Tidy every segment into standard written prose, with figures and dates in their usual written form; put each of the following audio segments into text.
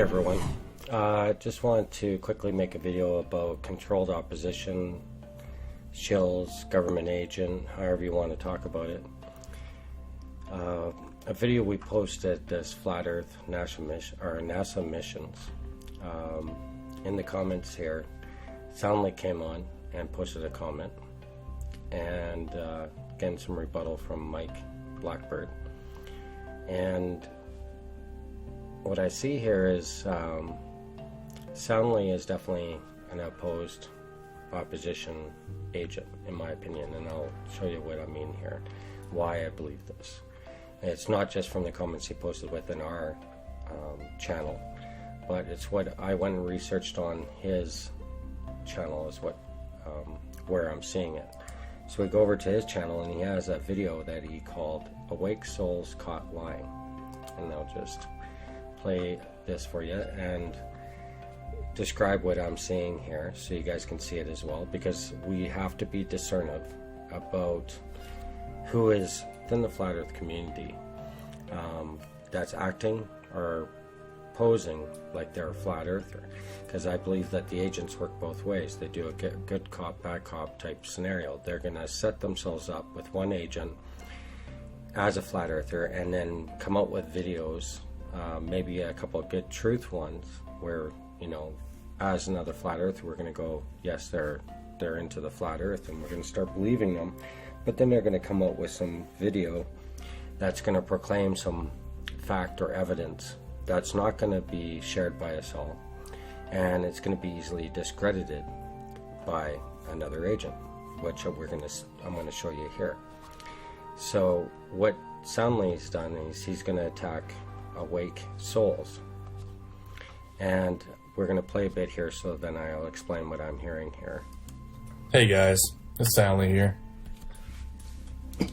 everyone. Just wanted to quickly make a video about controlled opposition, Shills, government agent, however you want to talk about it. A video we posted this Flat Earth NASA missions. In the comments here, Soundly came on and posted a comment, and getting some rebuttal from Mike Blackbird. And what I see here is Soundly is definitely an opposed opposition agent, in my opinion, and I'll show you what I mean here, why I believe this. It's not just from the comments he posted within our channel, but it's what I went and researched on his channel is what where I'm seeing it. So we go over to his channel, and he has a video that he called Awake Souls Caught Lying, and I'll just play this for you and describe what I'm seeing here so you guys can see it as well, because we have to be discerning about who is within the Flat Earth community that's acting or posing like they're a flat earther, because I believe that the agents work both ways. They do a good cop, bad cop type scenario. They're going to set themselves up with one agent as a flat earther and then come out with videos, maybe a couple of good truth ones where, you know, as another flat earther we're going to go, yes, they're into the flat earth, and we're going to start believing them. But then they're going to come out with some video that's going to proclaim some fact or evidence that's not going to be shared by us all, and it's going to be easily discredited by another agent, which I'm going to show you here. So what Soundly's done is he's going to attack Awake Souls, and we're going to play a bit here, so then I'll explain what I'm hearing here. Hey guys, it's Soundly here.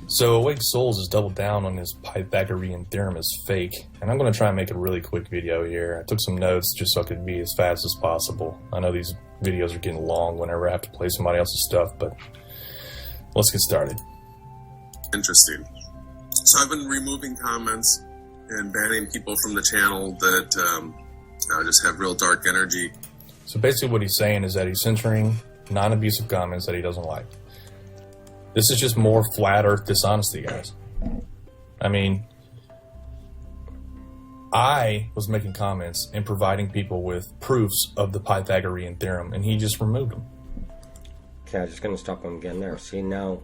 So Awake Souls has doubled down on his Pythagorean theorem is fake, and I'm going to try and make a really quick video here. I took some notes just so I could be as fast as possible. I know these videos are getting long whenever I have to play somebody else's stuff, but let's get started. Interesting. So I've been removing comments and banning people from the channel that just have real dark energy. So basically what he's saying is that he's censoring non-abusive comments that he doesn't like. This is just more flat earth dishonesty, guys. I mean, I was making comments and providing people with proofs of the Pythagorean theorem, and he just removed them. Okay, I'm just going to stop him again there. See, now,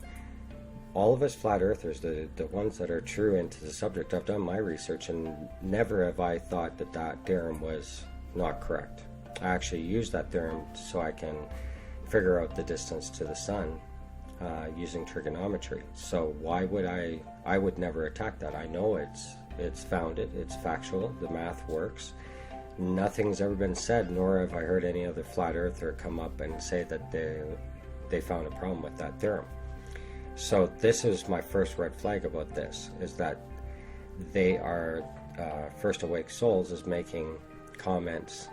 all of us flat earthers, the ones that are true into the subject, I've done my research, and never have I thought that that theorem was not correct. I actually use that theorem so I can figure out the distance to the sun using trigonometry. So why would I would never attack that. I know it's founded, it's factual, the math works. Nothing's ever been said, nor have I heard any other flat earther come up and say that they found a problem with that theorem. So this is my first red flag about this, is that they are First Awake Souls is making comments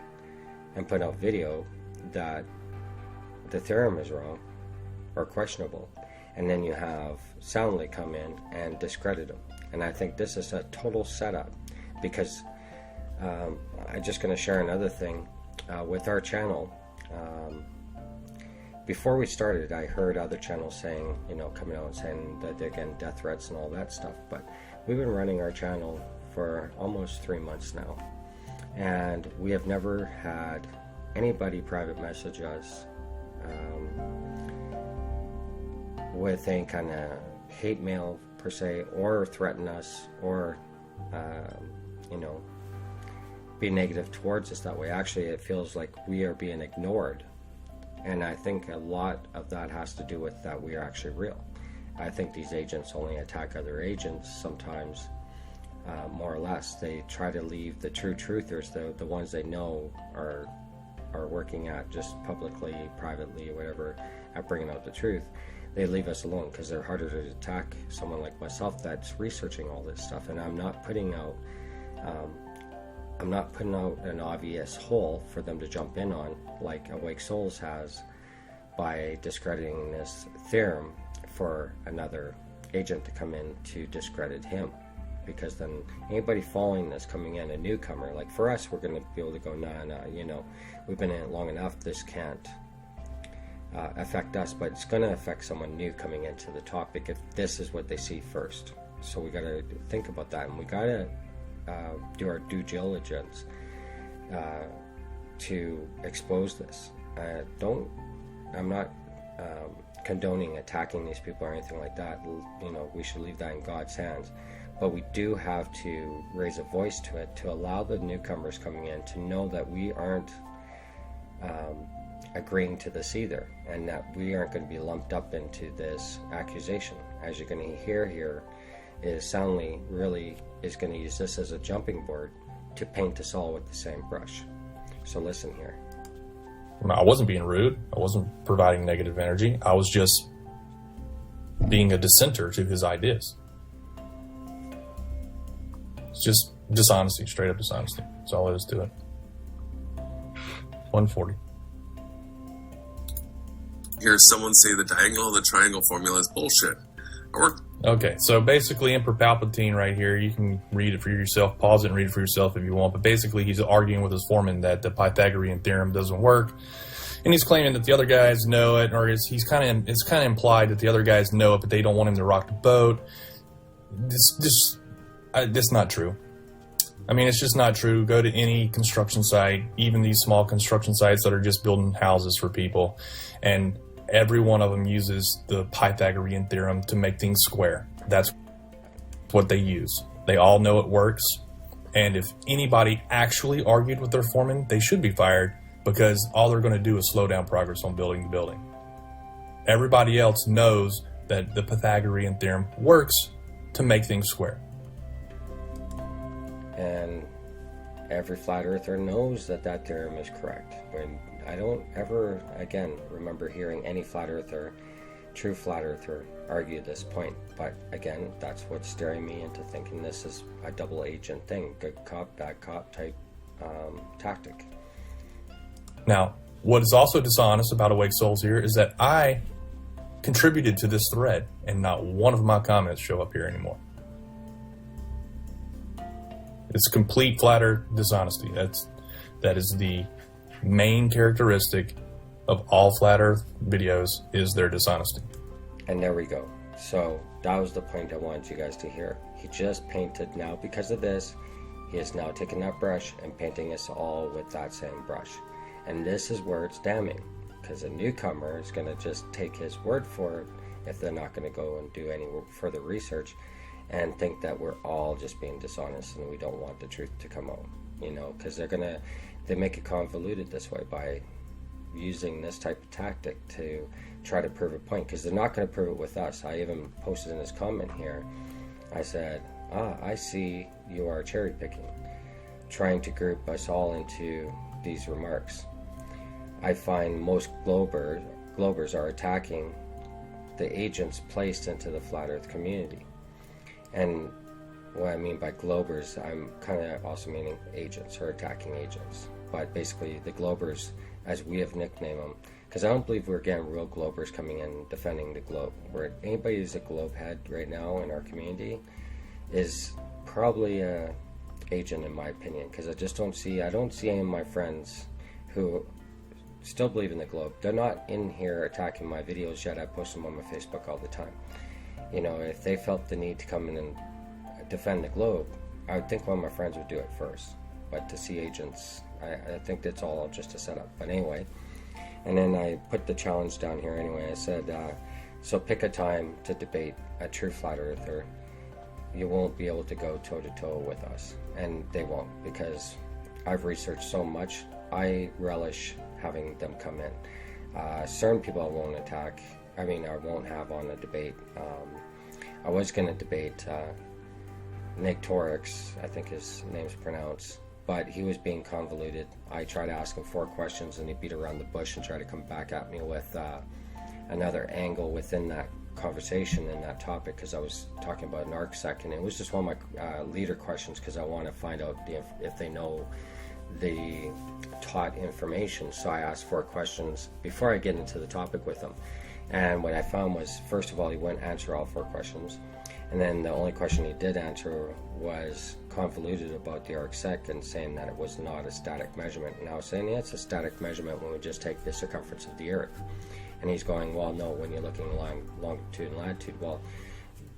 and putting out video that the theorem is wrong or questionable, and then you have Soundly come in and discredit them. And I think this is a total setup, because I'm just going to share another thing with our channel. Before we started, I heard other channels saying, you know, coming out and saying that they're getting death threats and all that stuff, but we've been running our channel for almost 3 months now, and we have never had anybody private message us with any kind of hate mail per se, or threaten us, or you know, be negative towards us that way. Actually, it feels like we are being ignored, and I think a lot of that has to do with that we are actually real. I think these agents only attack other agents sometimes, more or less. They try to leave the true truthers, the ones they know are working at just publicly, privately, whatever, at bringing out the truth. They leave us alone because they're harder to attack someone like myself that's researching all this stuff. And I'm not putting out an obvious hole for them to jump in on like Awake Souls has by discrediting this theorem for another agent to come in to discredit him. because then anybody following this, coming in, a newcomer, like for us, we're going to be able to go, nah, you know, we've been in it long enough, this can't affect us, but it's going to affect someone new coming into the topic if this is what they see first. So we got to think about that, and we got to do our due diligence to expose this. I'm not condoning attacking these people or anything like that. You know, we should leave that in God's hands. But we do have to raise a voice to it to allow the newcomers coming in to know that we aren't agreeing to this either, and that we aren't going to be lumped up into this accusation. As you're going to hear here, is Soundly really is going to use this as a jumping board to paint us all with the same brush. So listen here. I wasn't being rude. I wasn't providing negative energy. I was just being a dissenter to his ideas. It's just dishonesty, straight up dishonesty. That's all there is to it. 140. Hear someone say the diagonal of the triangle formula is bullshit. Okay, so basically Emperor Palpatine right here, you can read it for yourself, pause it and read it for yourself if you want, but basically he's arguing with his foreman that the Pythagorean theorem doesn't work, and he's claiming that the other guys know it, or it's kind of implied that the other guys know it, but they don't want him to rock the boat. This not true. I mean, it's just not true. Go to any construction site, even these small construction sites that are just building houses for people, and every one of them uses the Pythagorean theorem to make things square. That's what they use. They all know it works. And if anybody actually argued with their foreman, they should be fired, because all they're going to do is slow down progress on building to building. Everybody else knows that the Pythagorean theorem works to make things square. And every flat earther knows that that theorem is correct. When I don't ever, again, remember hearing any flat earther, true flat earther, argue this point. But again, that's what's steering me into thinking this is a double agent thing, good cop, bad cop type tactic. Now, what is also dishonest about Awake Souls here is that I contributed to this thread, and not one of my comments show up here anymore. It's complete flat earth dishonesty. That is the main characteristic of all flat earth videos, is their dishonesty. And there we go. So that was the point I wanted you guys to hear. He just painted, now because of this, he is now taking that brush and painting us all with that same brush. And this is where it's damning, because a newcomer is going to just take his word for it if they're not going to go and do any further research and think that we're all just being dishonest and we don't want the truth to come out, you know, because they make it convoluted this way by using this type of tactic to try to prove a point, because they're not going to prove it with us. I even posted in this comment here, I said, I see you are cherry picking, trying to group us all into these remarks. I find most globers are attacking the agents placed into the flat earth community. And what I mean by globers, I'm kind of also meaning agents, or attacking agents. But basically the globers, as we have nicknamed them, because I don't believe we're getting real globers coming in defending the globe. Where anybody who's a globe head right now in our community is probably a agent, in my opinion, because I don't see any of my friends who still believe in the globe. They're not in here attacking my videos yet. I post them on my Facebook all the time. You know, if they felt the need to come in and defend the globe, I would think one of my friends would do it first. But to see agents, I think that's all just a setup. But anyway, and then I put the challenge down here anyway. I said, so pick a time to debate a true flat earther. You won't be able to go toe-to-toe with us. And they won't, because I've researched so much. I relish having them come in. Certain people I won't attack. I won't have on a debate. I was going to debate Nick Torix, I think his name's pronounced, but he was being convoluted. I tried to ask him 4 questions and he beat around the bush and tried to come back at me with another angle within that conversation and that topic, because I was talking about an arc second. It was just one of my leader questions, because I want to find out if they know the taught information. So I asked 4 questions before I get into the topic with him. And what I found was, first of all, he wouldn't answer all 4 questions. And then the only question he did answer was convoluted about the arcsec and saying that it was not a static measurement. And I was saying, yeah, it's a static measurement when we just take the circumference of the Earth. And he's going, well, no, when you're looking along longitude and latitude. Well,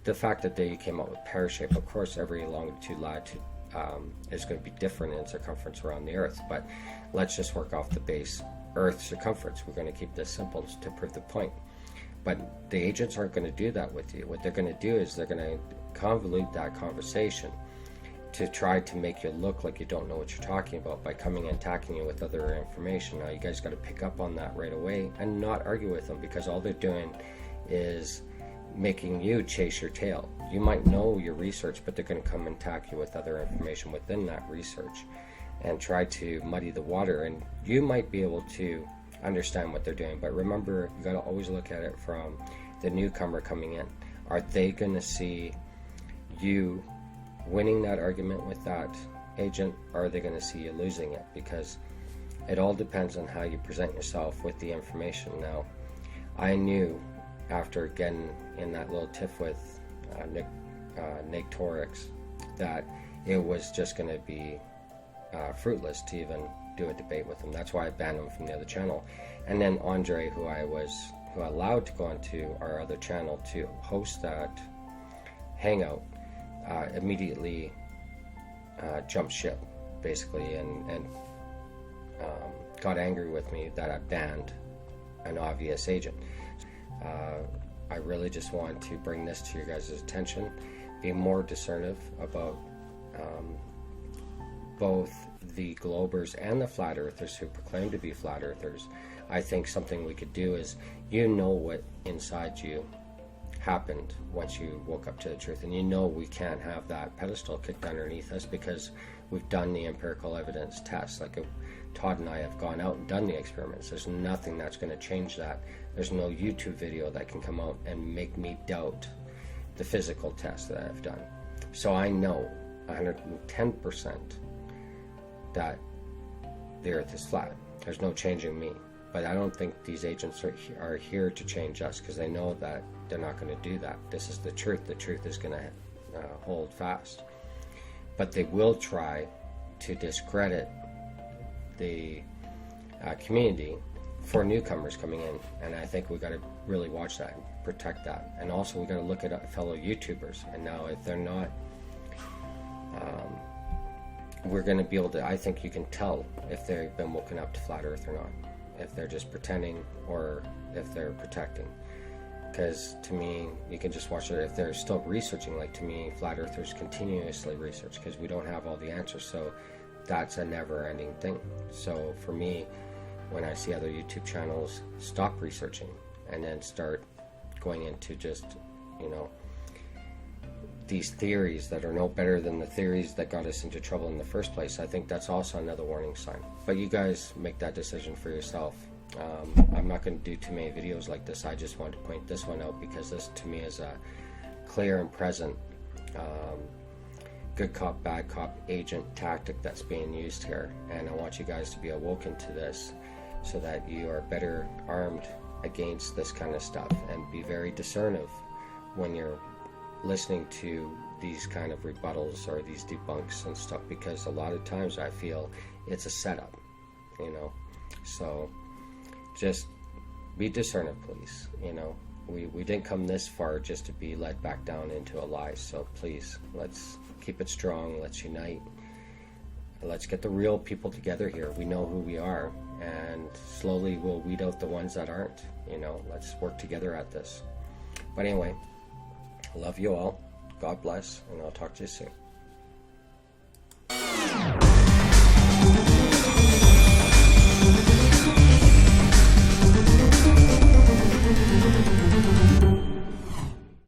the fact that they came up with pear shape, of course, every longitude, latitude is going to be different in circumference around the Earth. But let's just work off the base Earth circumference. We're going to keep this simple to prove the point. But the agents aren't going to do that with you. What they're going to do is they're going to convolute that conversation to try to make you look like you don't know what you're talking about by coming and attacking you with other information. Now, you guys got to pick up on that right away and not argue with them, because all they're doing is making you chase your tail. You might know your research, but they're going to come and attack you with other information within that research and try to muddy the water. And you might be able to understand what they're doing, but remember, you got to always look at it from the newcomer coming in. Are they going to see you winning that argument with that agent, or are they going to see you losing it? Because it all depends on how you present yourself with the information. Now, I knew after getting in that little tiff with Nick Torix that it was just going to be fruitless to even do a debate with him. That's why I banned him from the other channel. And then Andre, who I allowed to go onto our other channel to host that hangout, immediately jumped ship, basically, and got angry with me that I banned an obvious agent. I really just want to bring this to your guys' attention. Be more discernive about both the globers and the flat earthers who proclaim to be flat earthers. I think something we could do is, you know what inside you happened once you woke up to the truth, and you know we can't have that pedestal kicked underneath us because we've done the empirical evidence test. Like, Todd and I have gone out and done the experiments. There's nothing that's going to change that. There's no YouTube video that can come out and make me doubt the physical test that I've done. So I know 110% that the Earth is flat. There's no changing me. But I don't think these agents are here to change us, because they know that they're not going to do that. This is the truth. The truth is going to hold fast. But they will try to discredit the community for newcomers coming in, and I think we got to really watch that and protect that. And also, we got to look at fellow YouTubers. And now, if they're not, we're going to be able to. I think you can tell if they've been woken up to flat Earth or not, if they're just pretending or if they're protecting. Because to me, you can just watch it. If they're still researching, like, to me, flat earthers continuously research, because we don't have all the answers. So that's a never-ending thing. So for me, when I see other YouTube channels stop researching and then start going into just, these theories that are no better than the theories that got us into trouble in the first place, I think that's also another warning sign. But you guys make that decision for yourself. I'm not going to do too many videos like this. I just want to point this one out because this, to me, is a clear and present good cop, bad cop agent tactic that's being used here. And I want you guys to be awoken to this so that you are better armed against this kind of stuff, and be very discernive when you're listening to these kind of rebuttals or these debunks and stuff, because a lot of times I feel it's a setup, so just be discernive, please. We didn't come this far just to be led back down into a lie. So please, let's keep it strong. Let's unite. Let's get the real people together here. We know who we are, and slowly we'll weed out the ones that aren't. Let's work together at this. But anyway, I love you all. God bless, and I'll talk to you soon.